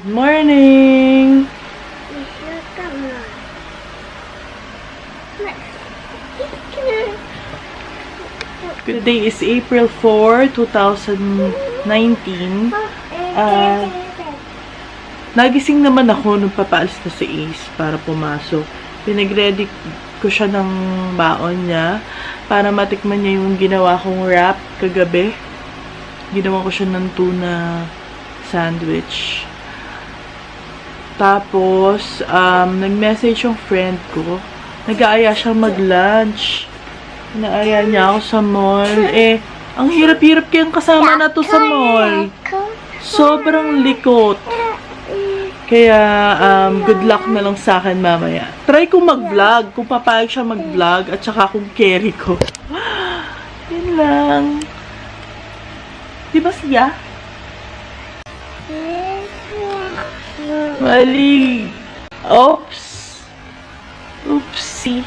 Morning! Good day is April 4, 2019. Nagising naman ako nung papaalis na si Ace para pumasok. Pinag-ready ko siya ng baon niya para matikman niya yung ginawa kong wrap kagabi. Ginawa ko siya ng tuna sandwich. Tapos, nag-message yung friend ko. Nag-aaya siyang mag-lunch. Naaya niya ako sa mall. Ang hirap-hirap kayang kasama na to sa mall. Sobrang likot. Kaya, good luck na lang sa akin mamaya. Try kong mag-vlog. Kung papayag siya mag-vlog. At saka kung carry ko. Yun lang. Diba siya? Mali. Oops. Oopsie.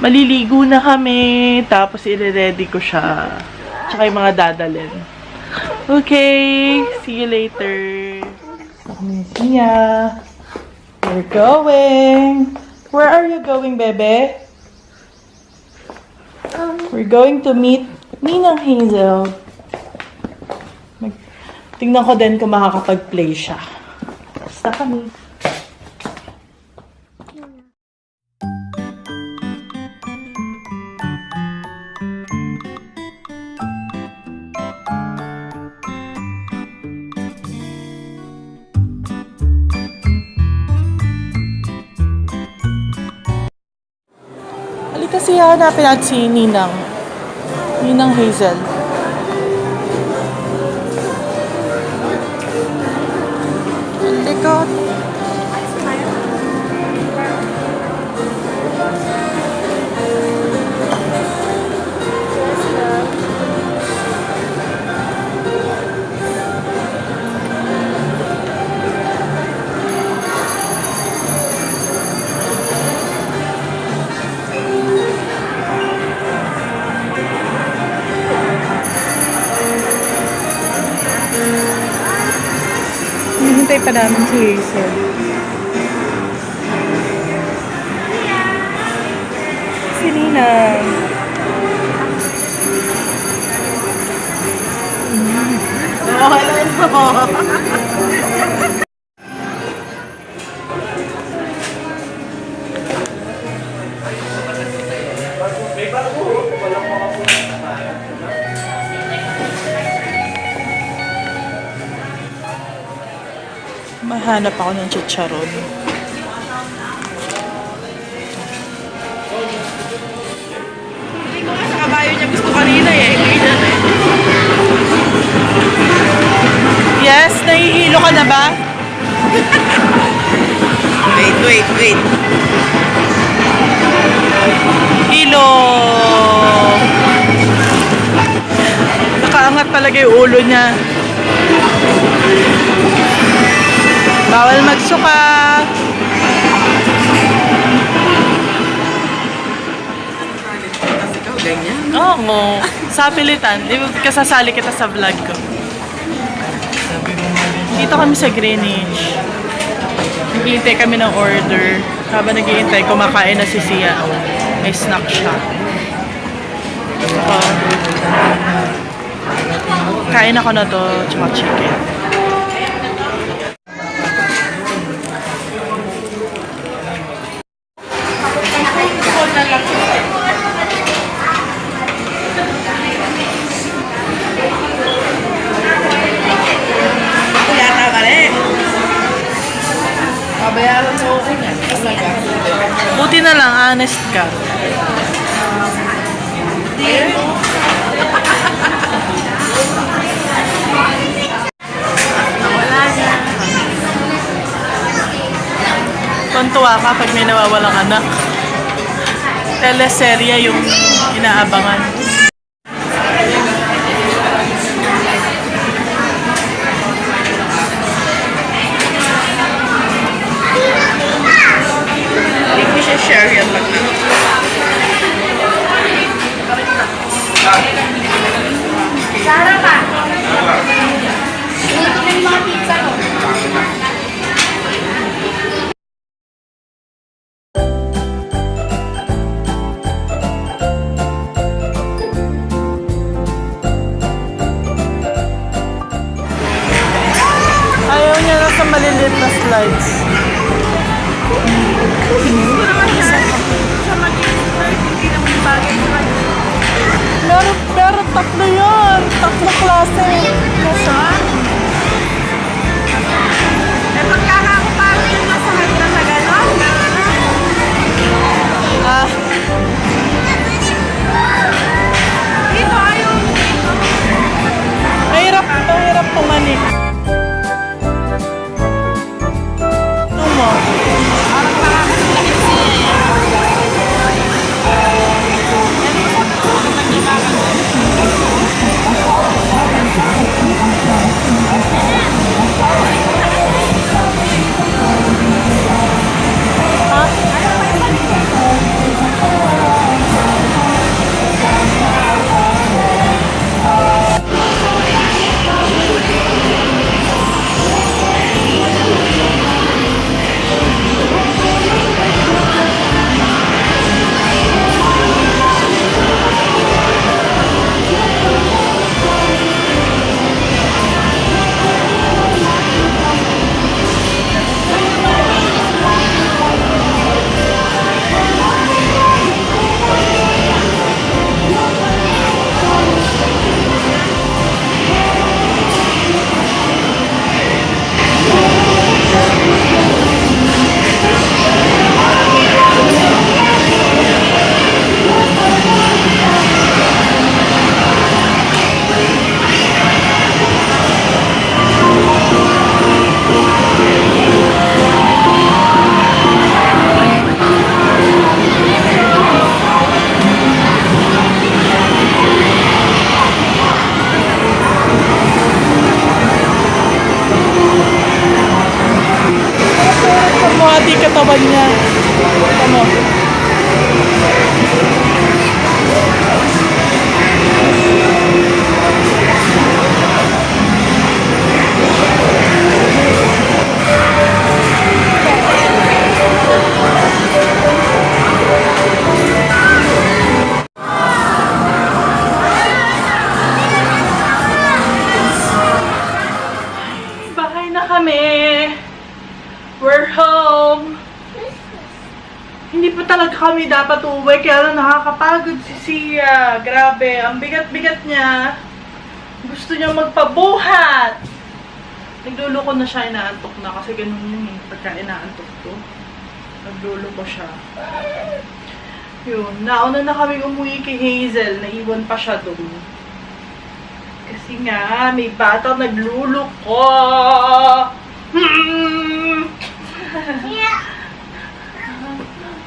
Maliligo na kami. Tapos, i-ready ko siya. Tsaka yung mga dadalhin. Okay. See you later. Zia. We're going. Where are you going, bebe? We're going to meet Ninang Haizel. Tingnan ko din kung makakapag-play siya. Basta kami. Kasi hanapin natin si Ninang Haizel. Likod. Hinihintay pa namin si Hazel. Si Ninang. Mahanap ako ng chicharon. Hindi ko nga sa kabayo niya gusto kanina Kailan Yes, nahihilo ka na ba? Wait. Hilo! Nakaangat talaga yung ulo niya. Bawal magsuka. Kasi ikaw ganyan. Oo. Sa pilitan. Kasasali kita sa vlog ko. Dito kami sa Greenwich. Naghihintay kami ng order. Habang naghihintay, kumakain na si Zia. May snack siya. Kain ako na to, tsaka chicken. Bayaran mo ako niyan. Buti na lang, honest ka. Nawala na. Tuntua ka pag may nawawalang anak. Teleserye yung inaabangan. Share yan lang na. Sarap pa. Ito na yung mga pizza ko. lights. Meron tatlo yun. Tatlo klase. Nasaan? Eh, pagkakakapagod yung masahan ka sa ganon. Ah. Dito ayaw. Mahirap pumanik. Ano mo? Parang nakakasakit siya. Pati katawan niya. Ano? Bahay na kami. We're home. Hindi pa talaga kami dapat uwi, kaya lang nakakapagod si Zia. Grabe, ang bigat-bigat niya. Gusto niya magpabuhat. Nagluloko na siya, inaantok na kasi ganun yun eh. Pagka inaantok to, nagluloko siya. Yun, nauna na kami umuwi kay Hazel, naiwan pa siya doon. Kasi nga, may batang nagluloko.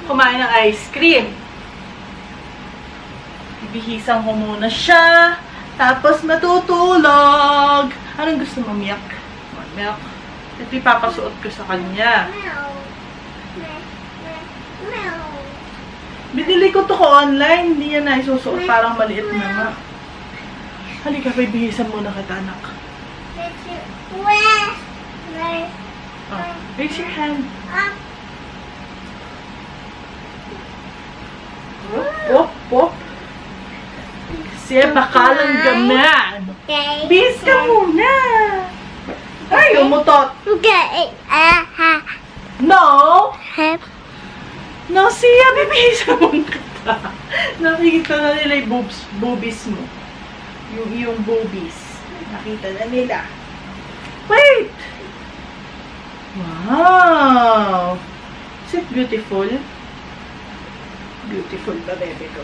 Kumain ng ice cream. Bibihisan ko muna siya. Tapos matutulog. Anong gusto mo, milk? Milk. Ito ipapasuot ko sa kanya. Binili ko to ko online. Hindi yan na isusuot. Parang maliit na nga. Halika, bibihisan muna kita, anak. Oh, raise your hand. Pop, pop. Kasi bakalang gaman. Bis ka muna. Ay, umutot. No. No, siya, bibihisan mo kita. Nakikita na nila yung boobies mo. Yung boobies. Nakita na nila. Wait! Wow! Is it beautiful? Beautiful ba, bebe ko?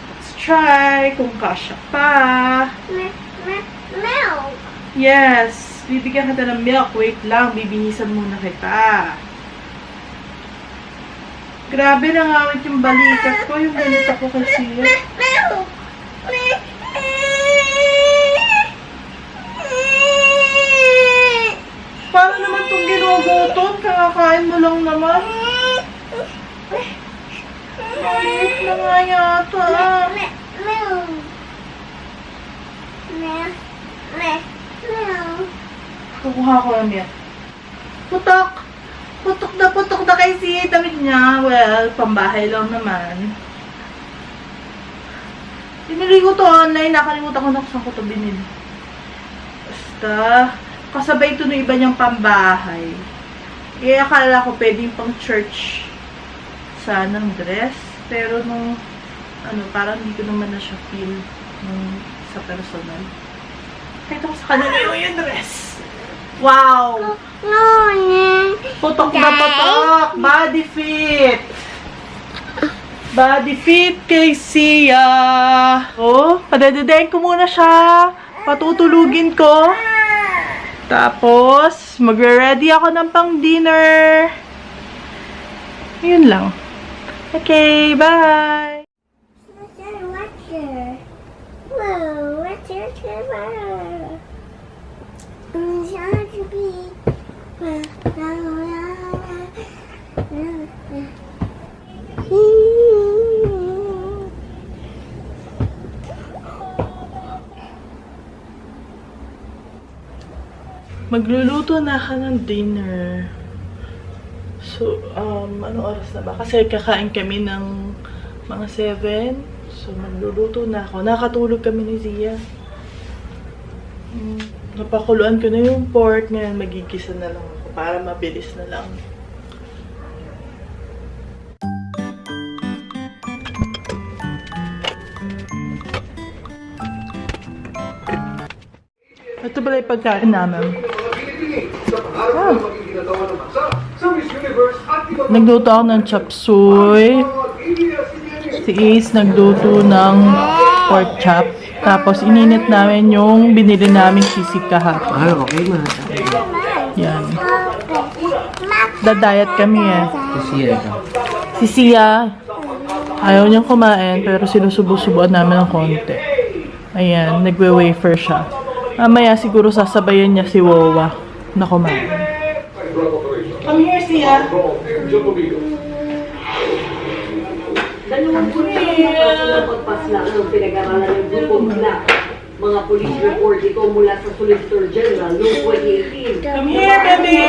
Let's try kung kasya pa. Milk. Yes! Bibigyan kita ng milk. Wait lang, bibihisan muna kita. Grabe, nangawit yung balikat ko. Yung ganito ko kasi. Milk. Paano naman itong ginugutot? Kakakain mo lang naman. Ay, maliit na nga yata. Kukuha ko lang yan. Putok! Putok na kay si damit niya. Well, pambahay lang naman. Binili ko to online. Nakalimutan ko na kung saan ko to binili. Basta, kasabay ito ng iba niyang pambahay. Eh, akala ko pwedeng pang church sanang dress. Pero nung, parang hindi ko naman na siya feel sa personal. Kahit ako sa kanila yung dress. Wow! Putok na putok! Body fit! Body fit kay Zia! Oh, padadadayin ko muna siya. Patutulugin ko. Tapos, magre-ready ako ng pang-dinner. Yun lang. Okay, bye! Magluluto na ako ng dinner. So, anong oras na ba? Kasi kakain kami ng mga 7. So, magluluto na ako. Nakatulog kami ni Zia. Napakuluan ko na yung pork. Ngayon, magigisa na lang ako para mabilis na lang. Ito pala yung pagkain namin. Nagluto ako ng chop suey. Si Ace nagluto ng pork chop. Tapos ininit namin yung binili namin sisig kahapon. Ah, okay ma. Yan. Da-diet kami eh. Si Zia, ayaw niyang kumain pero sinusubo-subuan namin ng konti. Ayan, nagwe-wafer siya. Mamaya siguro sasabayan niya si Wowa na kumain. Come here, Zia. Dalawang ng pagpasla ng pinag-aralan ng grupong black. Mga police report ito mula sa Solicitor General noong 2018. Come here, baby!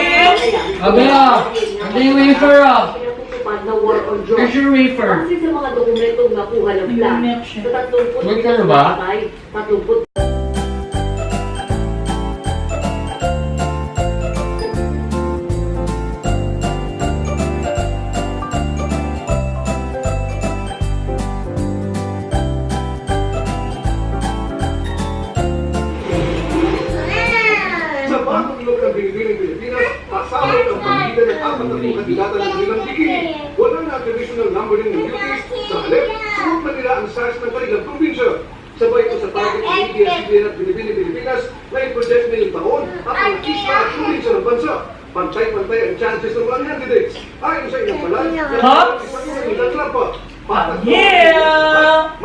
Abela! Ano yung wafer ah? Pinatutupad na war on drugs. Where's your wafer? Kasi sa mga dokumentong nakuha ng black, sa 30 Wafer ba? 30 kasama ng pamilya ng apat na kandidata ng kanilang bikini. Wala na traditional numbering ng duties. Sa halip, sunod na nila ang size ng kanilang probinsya. Sabay ito sa target ng ABS-CBN at Pilipinas na i-project ngayong taon at ang isla at probinsya ng bansa. Pantay-pantay ang chances ng mga candidates. Ayon sa ilang balay, Yeah!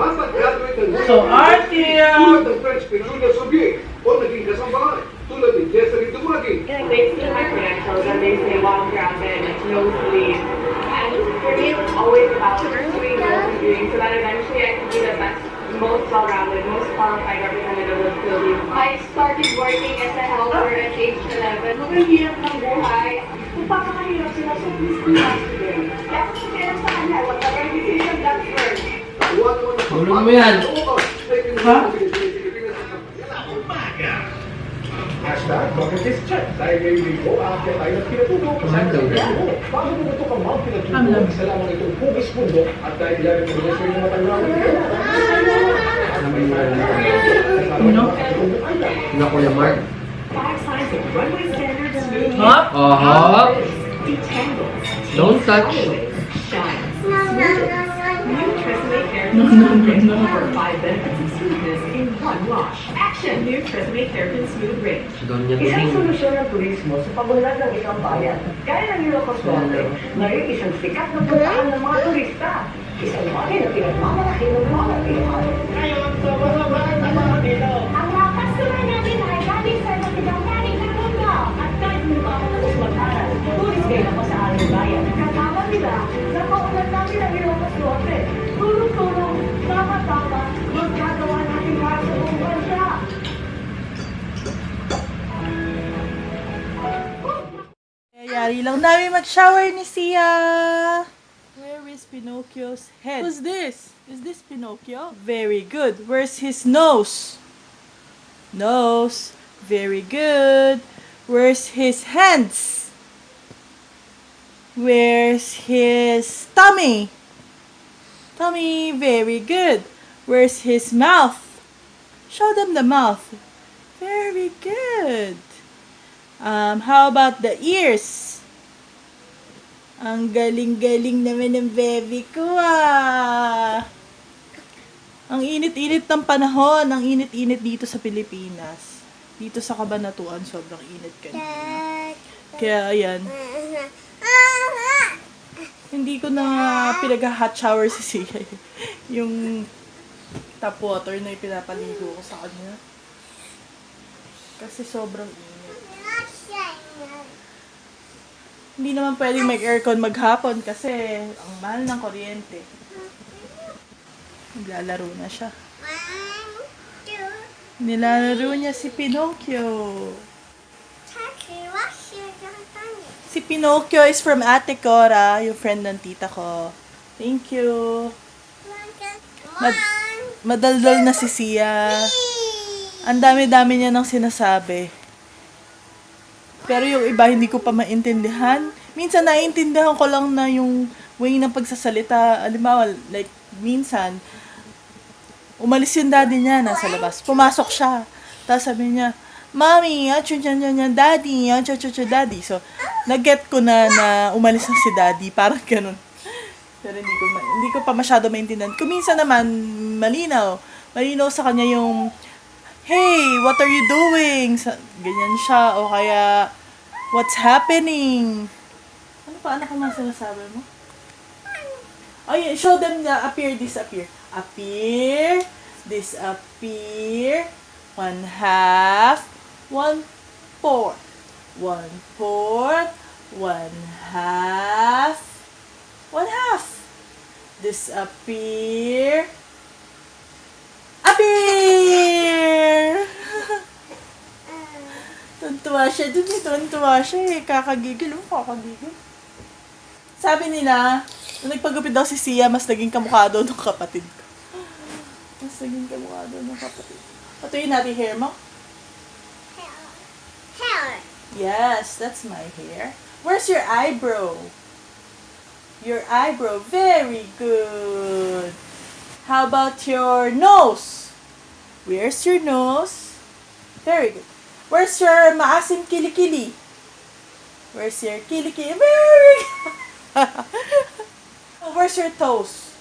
So, Artia! tulad ng French Petunia Soviet o naging kasambahay tulad ni Jessery Dumagin. They see my credentials and they say, wow, grounded, no sleep. And for me, it was always about doing what I'm doing so that eventually I can be the best, most well-rounded, most qualified representative of the Philippines. I started working as a helper at age 11. Nakahirap ng buhay. Magpapakahirap sila, so please do not to them. Kaya kung kaya sa kanila, whatever decision, that's first. Tulog mo yan. Ha? Hashtag bucket list check. Dahil ngayong linggo, aakyat tayo ng pinatubo sa Santiago. Bago bumutok ang Mount Pinatubo, isa lamang itong hugis mundo at dahil yan ang proyeso yung matanglawan kayo. Ano? Ano Kuya Mark? 5 signs of runway standards smooth. Hop? Aha! Detangles. Don't touch. Shines. New Tresemme Hairpin Smooth Rinse for 5 benefits of smoothness in one wash. Action! New Tresemme Hairpin Smooth Rinse. Doon niya Isang tuling. solusyon ng turismo sa pagunlad ng isang bayan. Gaya ng Ilocos Norte, ngayon isang sikat na puntahan ng mga turista. Isang bagay na pinagmamalaki ng mga Pinoy. Ngayon, sa masabahan ng mga dito. Ang mga customer natin ay galing sa iba't ibang panig ng mundo. At kahit may mga tapos mag-aral, tulis kayo na pa sa aming bayan. Kasama nila sa kaulan namin ang Ilocos Norte. Tulong-tulong, tama-tama, magkagawa natin para sa buong bansa. Yari lang namin mag-shower ni Zia. Where is Pinocchio's head? Who's this? Is this Pinocchio? Very good. Where's his nose? Nose. Very good. Where's his hands? Where's his tummy? Tummy, very good. Where's his mouth? Show them the mouth. Very good. How about the ears? Ang galing-galing naman ng baby ko Ang init-init ng panahon. Ang init-init dito sa Pilipinas. Dito sa Cabanatuan, sobrang init kanina. Kaya, ayan. Hindi ko na pinag-hot shower si Zia. Yung tap water na ipinapaligo ko sa kanya. Kasi sobrang init. Hindi naman pwedeng mag-aircon maghapon kasi ang mahal ng kuryente. Naglalaro na siya. Nilalaro niya si Pinocchio. Si Pinocchio is from Ate Cora, yung friend ng tita ko. Thank you. Madaldal na si Zia. Ang dami-dami niya nang sinasabi. Pero yung iba, hindi ko pa maintindihan. Minsan, naiintindihan ko lang na yung way ng pagsasalita. Halimbawa, like, minsan, umalis yung daddy niya, nasa labas. Pumasok siya. Tapos sabi niya, Mommy, daddy, daddy. So, nag-get ko na umalis na si daddy. Parang ganun. Pero hindi ko pa masyado maintindihan. Kung minsan naman, malinaw. Malinaw sa kanya yung, hey, what are you doing? Ganyan siya. O kaya, what's happening? Ano pa? Ano ka man sinasabi mo? Ay, show them na appear, disappear. Appear, disappear. 1/2, 1/4. 1/4, 1/2, 1/2. Disappear. Appear! Tuntua siya dun eh. Tuntua siya eh. Kakagigil. Kakagigil. Sabi nila, nung nagpagupit daw si Zia, mas naging kamukha daw ng kapatid ko. Mas naging kamukha daw ng kapatid ko. Patuyin natin hair mo. Hair. Yes, that's my hair. Where's your eyebrow? Your eyebrow. Very good. How about your nose? Where's your nose? Very good. Where's your maasim kilikili? Where's your kilikili? Very good. Where's your toes?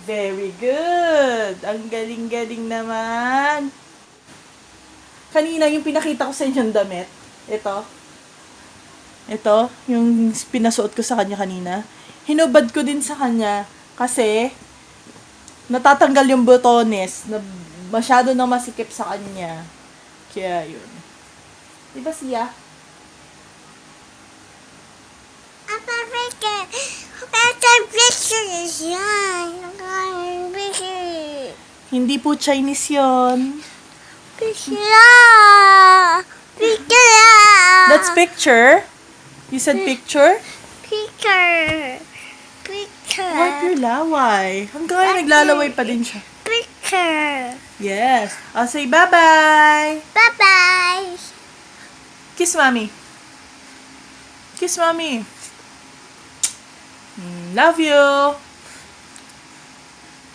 Very good. Ang galing-galing naman. Kanina yung pinakita ko sa inyong damit. Ito. Ito, yung pinasuot ko sa kanya kanina. Hinubad ko din sa kanya kasi natatanggal yung botones na masyado nang masikip sa kanya. Kaya yun. Diba Zia? Hindi po Chinese yon. That's picture. You said picture? Picture. Wipe your laway. Hanggang ngayon naglalaway pa din siya. Picture. Yes. I'll say bye-bye. Bye-bye. Kiss mommy. Kiss mommy. Love you.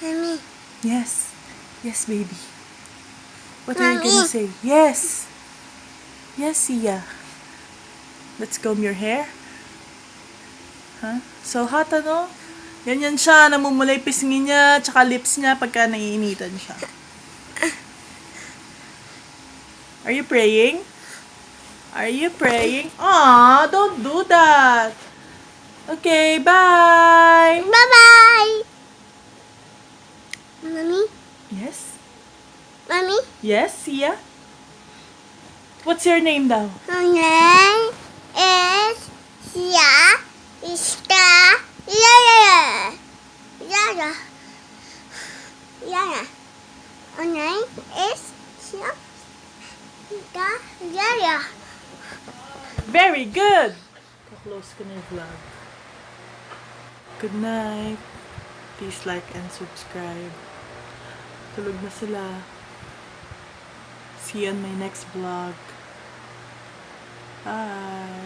Mommy. Yes. Yes, baby. What are you gonna say? Yes. Yes, Zia. Let's comb your hair. Huh? So hot, ano? Ganyan siya, namumulay pisngi niya, tsaka lips niya pagka naiinitan siya. Are you praying? Are you praying? Aw, don't do that. Okay, bye. Bye-bye. Mommy? Yes? Mommy? Yes, Zia? What's your name daw? My name is Zia. Yeah. My name is Zia. Yeah. Very good! Close ko na yung vlog. Good night. Please like and subscribe. Tulog na sila. See you on my next vlog. Bye!